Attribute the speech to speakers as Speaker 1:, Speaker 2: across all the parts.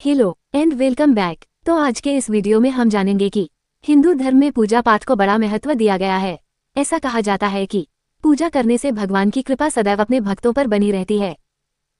Speaker 1: Hello and welcome back. तो आज के इस वीडियो में हम जानेंगे कि हिंदू धर्म में पूजा पाठ को बड़ा महत्व दिया गया है। ऐसा कहा जाता है कि पूजा करने से भगवान की कृपा सदैव अपने भक्तों पर बनी रहती है।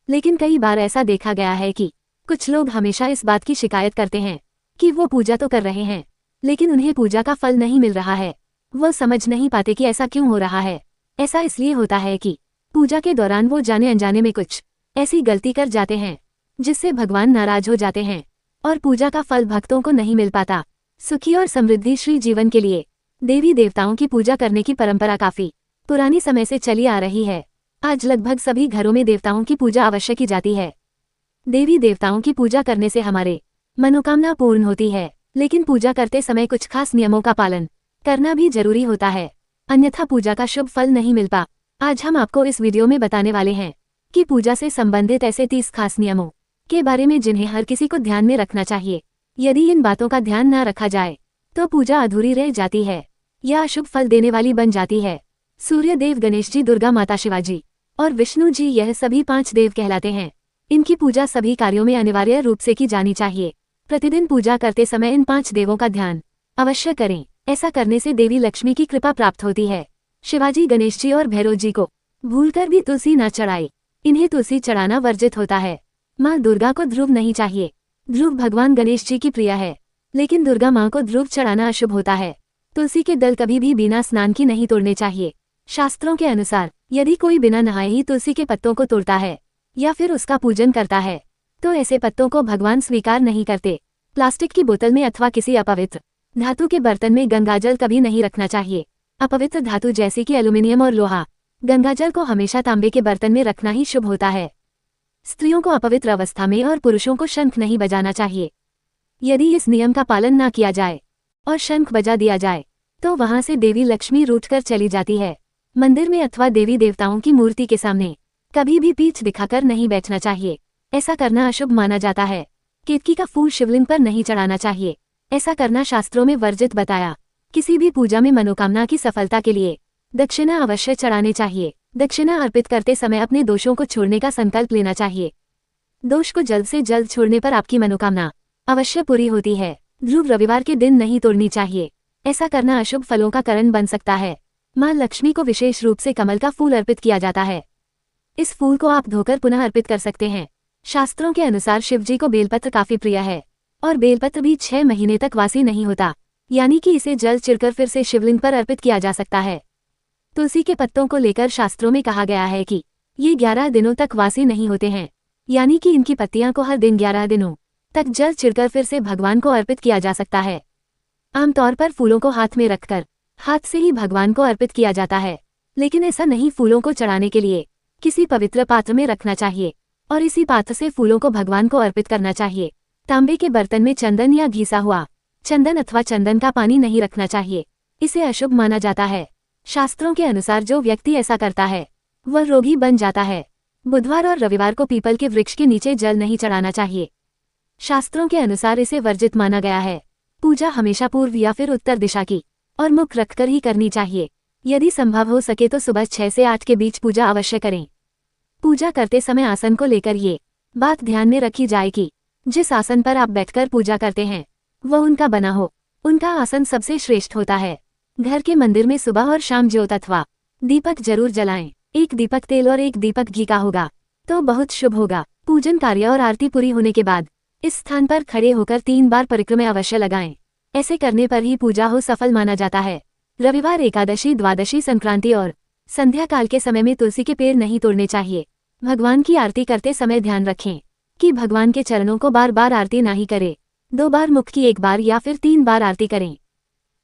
Speaker 1: लेकिन कई बार ऐसा देखा गया है कि कुछ लोग हमेशा इस बात की शिकायत करते हैं कि वो पूजा तो कर रहे हैं लेकिन उन्हें पूजा का फल नहीं मिल रहा है। वो समझ नहीं पाते कि ऐसा क्यों हो रहा है। ऐसा इसलिए होता है कि पूजा के दौरान वो जाने अनजाने में कुछ ऐसी गलती कर जाते हैं जिससे भगवान नाराज हो जाते हैं और पूजा का फल भक्तों को नहीं मिल पाता। सुखी और समृद्धिश्री जीवन के लिए देवी देवताओं की पूजा करने की परंपरा काफी पुरानी समय से चली आ रही है। आज लगभग सभी घरों में देवताओं की पूजा अवश्य की जाती है। देवी देवताओं की पूजा करने से हमारे मनोकामना पूर्ण होती है, लेकिन पूजा करते समय कुछ खास नियमों का पालन करना भी जरूरी होता है, अन्यथा पूजा का शुभ फल नहीं मिलता। आज हम आपको इस वीडियो में बताने वाले हैं कि पूजा से संबंधित ऐसे 30 खास नियमों के बारे में जिन्हें हर किसी को ध्यान में रखना चाहिए। यदि इन बातों का ध्यान न रखा जाए तो पूजा अधूरी रह जाती है या अशुभ फल देने वाली बन जाती है। सूर्य देव गणेश जी, दुर्गा माता शिवाजी और विष्णु जी, यह सभी 5 देव कहलाते हैं। इनकी पूजा सभी कार्यों में अनिवार्य रूप से की जानी चाहिए। प्रतिदिन पूजा करते समय इन 5 देवों का ध्यान अवश्य करें। ऐसा करने से देवी लक्ष्मी की कृपा प्राप्त होती है। शिवाजी, गणेश जी और भैरव जी को भूलकर भी तुलसी न चढ़ाए। इन्हें तुलसी चढ़ाना वर्जित होता है। माँ दुर्गा को ध्रुव नहीं चाहिए। ध्रुव भगवान गणेश जी की प्रिय है, लेकिन दुर्गा माँ को ध्रुव चढ़ाना अशुभ होता है। तुलसी के दल कभी भी बिना स्नान की नहीं तोड़ने चाहिए। शास्त्रों के अनुसार यदि कोई बिना नहाए ही तुलसी के पत्तों को तोड़ता है या फिर उसका पूजन करता है तो ऐसे पत्तों को भगवान स्वीकार नहीं करते। प्लास्टिक की बोतल में अथवा किसी अपवित्र धातु के बर्तन में गंगाजल कभी नहीं रखना चाहिए। अपवित्र धातु जैसे कि एल्यूमिनियम और लोहा, गंगाजल को हमेशा तांबे के बर्तन में रखना ही शुभ होता है। स्त्रियों को अपवित्र अवस्था में और पुरुषों को शंख नहीं बजाना चाहिए। यदि इस नियम का पालन न किया जाए और शंख बजा दिया जाए तो वहां से देवी लक्ष्मी रूठकर चली जाती है। मंदिर में अथवा देवी देवताओं की मूर्ति के सामने कभी भी पीठ दिखाकर नहीं बैठना चाहिए। ऐसा करना अशुभ माना जाता है। केतकी का फूल शिवलिंग पर नहीं चढ़ाना चाहिए। ऐसा करना शास्त्रों में वर्जित बताया। किसी भी पूजा में मनोकामना की सफलता के लिए दक्षिणा अवश्य चढ़ाने चाहिए। दक्षिणा अर्पित करते समय अपने दोषों को छोड़ने का संकल्प लेना चाहिए। दोष को जल्द से जल्द छोड़ने पर आपकी मनोकामना अवश्य पूरी होती है। ध्रुव रविवार के दिन नहीं तोड़नी चाहिए। ऐसा करना अशुभ फलों का कारण बन सकता है। माँ लक्ष्मी को विशेष रूप से कमल का फूल अर्पित किया जाता है। इस फूल को आप धोकर पुनः अर्पित कर सकते हैं। शास्त्रों के अनुसार शिवजी को बेलपत्र काफी प्रिय है और बेलपत्र भी 6 महीने तक वासी नहीं होता, यानी कि इसे जल चिरकर फिर से शिवलिंग पर अर्पित किया जा सकता है। तुलसी के पत्तों को लेकर शास्त्रों में कहा गया है कि ये 11 दिनों तक वासी नहीं होते हैं, यानी कि इनकी पत्तियां को हर दिन 11 दिनों तक जल चिरकर फिर से भगवान को अर्पित किया जा सकता है। आमतौर पर फूलों को हाथ में रखकर हाथ से ही भगवान को अर्पित किया जाता है, लेकिन ऐसा नहीं। फूलों को चढ़ाने के लिए किसी पवित्र पात्र में रखना चाहिए और इसी पात्र से फूलों को भगवान को अर्पित करना चाहिए। तांबे के बर्तन में चंदन या घिसा हुआ चंदन अथवा चंदन का पानी नहीं रखना चाहिए। इसे अशुभ माना जाता है। शास्त्रों के अनुसार जो व्यक्ति ऐसा करता है वह रोगी बन जाता है। बुधवार और रविवार को पीपल के वृक्ष के नीचे जल नहीं चढ़ाना चाहिए। शास्त्रों के अनुसार इसे वर्जित माना गया है। पूजा हमेशा पूर्व या फिर उत्तर दिशा की और मुख रखकर ही करनी चाहिए। यदि संभव हो सके तो सुबह 6 से 8 के बीच पूजा अवश्य करें। पूजा करते समय आसन को लेकर ये बात ध्यान में रखी जाए कि जिस आसन पर आप बैठकर पूजा करते हैं वह उनका बना हो। उनका आसन सबसे श्रेष्ठ होता है। घर के मंदिर में सुबह और शाम ज्योत अथवा दीपक जरूर जलाएं। एक दीपक तेल और एक दीपक घी का होगा तो बहुत शुभ होगा। पूजन कार्य और आरती पूरी होने के बाद इस स्थान पर खड़े होकर 3 बार परिक्रमा अवश्य लगाएं। ऐसे करने पर ही पूजा हो सफल माना जाता है। रविवार, एकादशी, द्वादशी, संक्रांति और संध्या काल के समय में तुलसी के पेड़ नहीं तोड़ने चाहिए। भगवान की आरती करते समय ध्यान रखें कि भगवान के चरणों को बार बार आरती ना ही करें। 2 बार, मुख की 1 बार या फिर 3 बार आरती करें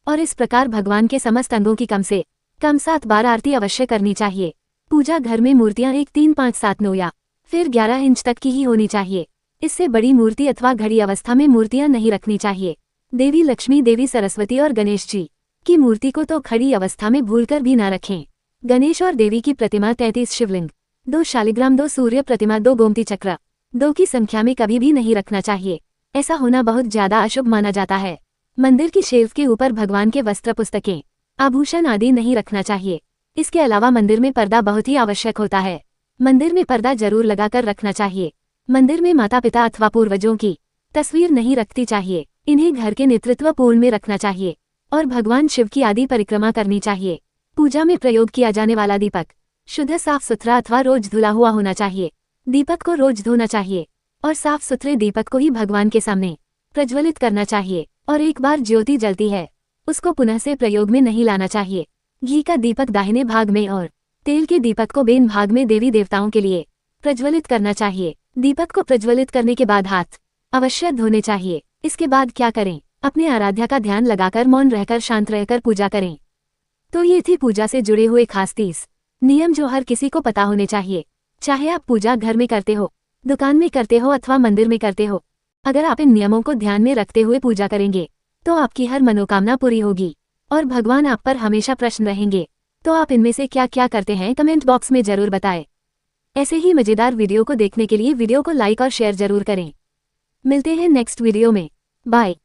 Speaker 1: और इस प्रकार भगवान के समस्त अंगों की कम से कम 7 बार आरती अवश्य करनी चाहिए। पूजा घर में मूर्तियां 1, 3, 5, 7, 9 या फिर 11 इंच तक की ही होनी चाहिए। इससे बड़ी मूर्ति अथवा घड़ी अवस्था में मूर्तियां नहीं रखनी चाहिए। देवी लक्ष्मी, देवी सरस्वती और गणेश जी की मूर्ति को तो खड़ी अवस्था में भूलकर भी ना रखें। गणेश और देवी की प्रतिमा 33 शिवलिंग, 2 शालिग्राम, 2 सूर्य प्रतिमा, 2 गोमती चक्र, 2 की संख्या में कभी भी नहीं रखना चाहिए। ऐसा होना बहुत ज्यादा अशुभ माना जाता है। मंदिर की शेल्फ के ऊपर भगवान के वस्त्र, पुस्तकें, आभूषण आदि नहीं रखना चाहिए। इसके अलावा मंदिर में पर्दा बहुत ही आवश्यक होता है। मंदिर में पर्दा जरूर लगाकर रखना चाहिए। मंदिर में माता पिता अथवा पूर्वजों की तस्वीर नहीं रखती चाहिए। इन्हें घर के नेतृत्व पूर्ण में रखना चाहिए और भगवान शिव की आदि परिक्रमा करनी चाहिए। पूजा में प्रयोग किया जाने वाला दीपक शुद्ध साफ सुथरा अथवा रोज धुला हुआ होना चाहिए। दीपक को रोज धोना चाहिए और साफ सुथरे दीपक को ही भगवान के सामने प्रज्वलित करना चाहिए। और एक बार ज्योति जलती है उसको पुनः से प्रयोग में नहीं लाना चाहिए। घी का दीपक दाहिने भाग में और तेल के दीपक को बेन भाग में देवी देवताओं के लिए प्रज्वलित करना चाहिए। दीपक को प्रज्वलित करने के बाद हाथ अवश्य धोने चाहिए। इसके बाद क्या करें? अपने आराध्या का ध्यान लगाकर मौन रहकर शांत रहकर पूजा करें। तो ये थी पूजा से जुड़े हुए खास 30 नियम जो हर किसी को पता होने चाहिए, चाहे आप पूजा घर में करते हो, दुकान में करते हो अथवा मंदिर में करते हो। अगर आप इन नियमों को ध्यान में रखते हुए पूजा करेंगे तो आपकी हर मनोकामना पूरी होगी और भगवान आप पर हमेशा प्रसन्न रहेंगे। तो आप इनमें से क्या क्या करते हैं कमेंट बॉक्स में जरूर बताएं। ऐसे ही मजेदार वीडियो को देखने के लिए वीडियो को लाइक और शेयर जरूर करें। मिलते हैं नेक्स्ट वीडियो में। बाय।